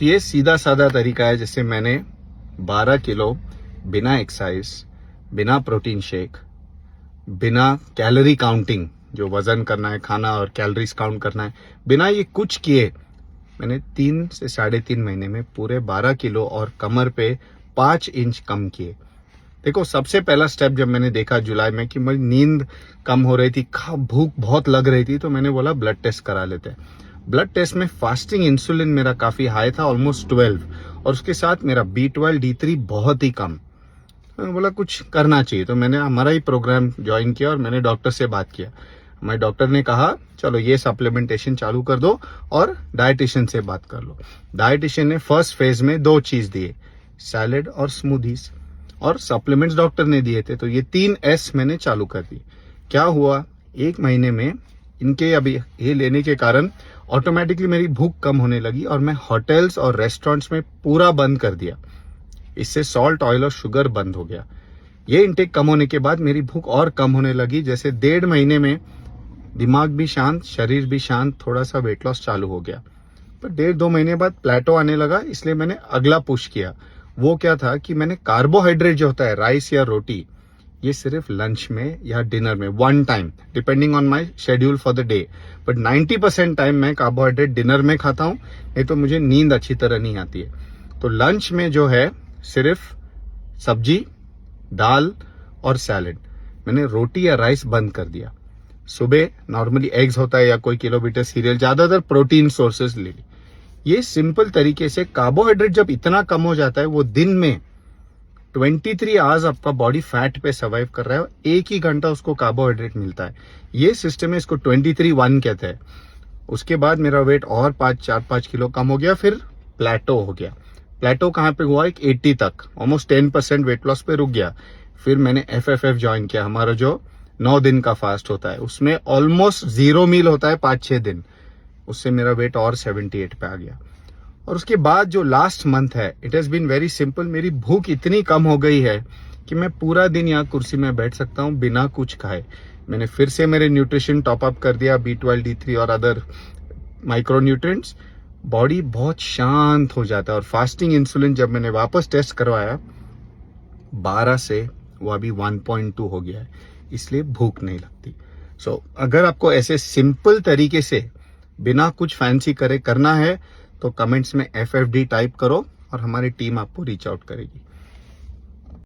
ये सीधा साधा तरीका है जिससे मैंने 12 किलो बिना एक्सरसाइज, बिना प्रोटीन शेक, बिना कैलोरी काउंटिंग, जो वजन करना है खाना और कैलोरीज काउंट करना है, बिना ये कुछ किए मैंने 3 से 3.5 महीने में पूरे 12 किलो और कमर पे 5 इंच कम किए। देखो, सबसे पहला स्टेप जब मैंने देखा जुलाई में कि मेरी नींद कम हो रही थी, भूख बहुत लग रही थी, तो मैंने बोला ब्लड टेस्ट करा लेते हैं। ब्लड टेस्ट में फास्टिंग इंसुलिन मेरा काफी हाई था, ऑलमोस्ट 12, और उसके साथ मेरा B12 D3 बहुत ही कम। तो मैंने बोला कुछ करना चाहिए, तो मैंने हमारा ही प्रोग्राम ज्वाइन किया और मैंने डॉक्टर से बात किया। हमारे डॉक्टर ने कहा चलो ये सप्लीमेंटेशन चालू कर दो और डाइटिशियन से बात कर लो। डाइटिशियन ने फर्स्ट फेज में 2 चीज दिए, सैलेड और स्मूदीज, और सप्लीमेंट्स डॉक्टर ने दिए थे। तो ये 3 S मैंने चालू कर दी। क्या हुआ, 1 महीने में इनके अभी ये लेने के कारण ऑटोमेटिकली मेरी भूख कम होने लगी और मैं होटल्स और रेस्टोरेंट्स में पूरा बंद कर दिया। इससे सॉल्ट, ऑयल और शुगर बंद हो गया। ये इंटेक कम होने के बाद मेरी भूख और कम होने लगी। जैसे 1.5 महीने में दिमाग भी शांत, शरीर भी शांत, थोड़ा सा वेट लॉस चालू हो गया। पर 1.5-2 महीने बाद प्लेटो आने लगा, इसलिए मैंने अगला पुश किया। वो क्या था कि मैंने कार्बोहाइड्रेट जो होता है, राइस या रोटी, ये सिर्फ लंच में या डिनर में 1 time, depending on my schedule for the day, but 90% time मैं कार्बोहाइड्रेट डिनर में खाता हूँ, नहीं तो मुझे नींद अच्छी तरह नहीं आती है। तो लंच में जो है सिर्फ सब्जी, दाल और सैलेड, मैंने रोटी या राइस बंद कर दिया। सुबह नॉर्मली एग्स होता है या कोई किलोमीटर सीरियल, ज्यादातर प्रोटीन सोर्सेज ले ली। ये सिंपल तरीके से कार्बोहाइड्रेट जब इतना कम हो जाता है, वो दिन में 23 आवर्स आपका बॉडी फैट पे सर्वाइव कर रहा है, 1 ही घंटा उसको कार्बोहाइड्रेट मिलता है। ये सिस्टम है, इसको 23-1 कहते हैं। उसके बाद मेरा वेट और 4-5 किलो कम हो गया, फिर प्लेटो हो गया। प्लेटो कहाँ पे हुआ, एक 80 तक, ऑलमोस्ट 10% वेट लॉस पे रुक गया। फिर मैंने FFF ज्वाइन किया, हमारा जो 9 दिन का फास्ट होता है, उसमें ऑलमोस्ट 0 मील होता है 5-6 दिन। उससे मेरा वेट और 78 पे आ गया। और उसके बाद जो लास्ट मंथ है, it has been very simple. मेरी भूख इतनी कम हो गई है कि मैं पूरा दिन यहाँ कुर्सी में बैठ सकता हूँ बिना कुछ खाए। मैंने फिर से मेरे न्यूट्रिशन टॉप अप कर दिया, B12 D3 और अदर माइक्रो न्यूट्रिएंट्स। बॉडी बहुत शांत हो जाता है। और फास्टिंग इंसुलिन जब मैंने वापस टेस्ट करवाया, 12 से वो अभी 1.2 हो गया है, इसलिए भूख नहीं लगती। सो अगर आपको ऐसे सिंपल तरीके से बिना कुछ फैंसी करे करना है, तो कमेंट्स में FFD टाइप करो और हमारी टीम आपको रीच आउट करेगी।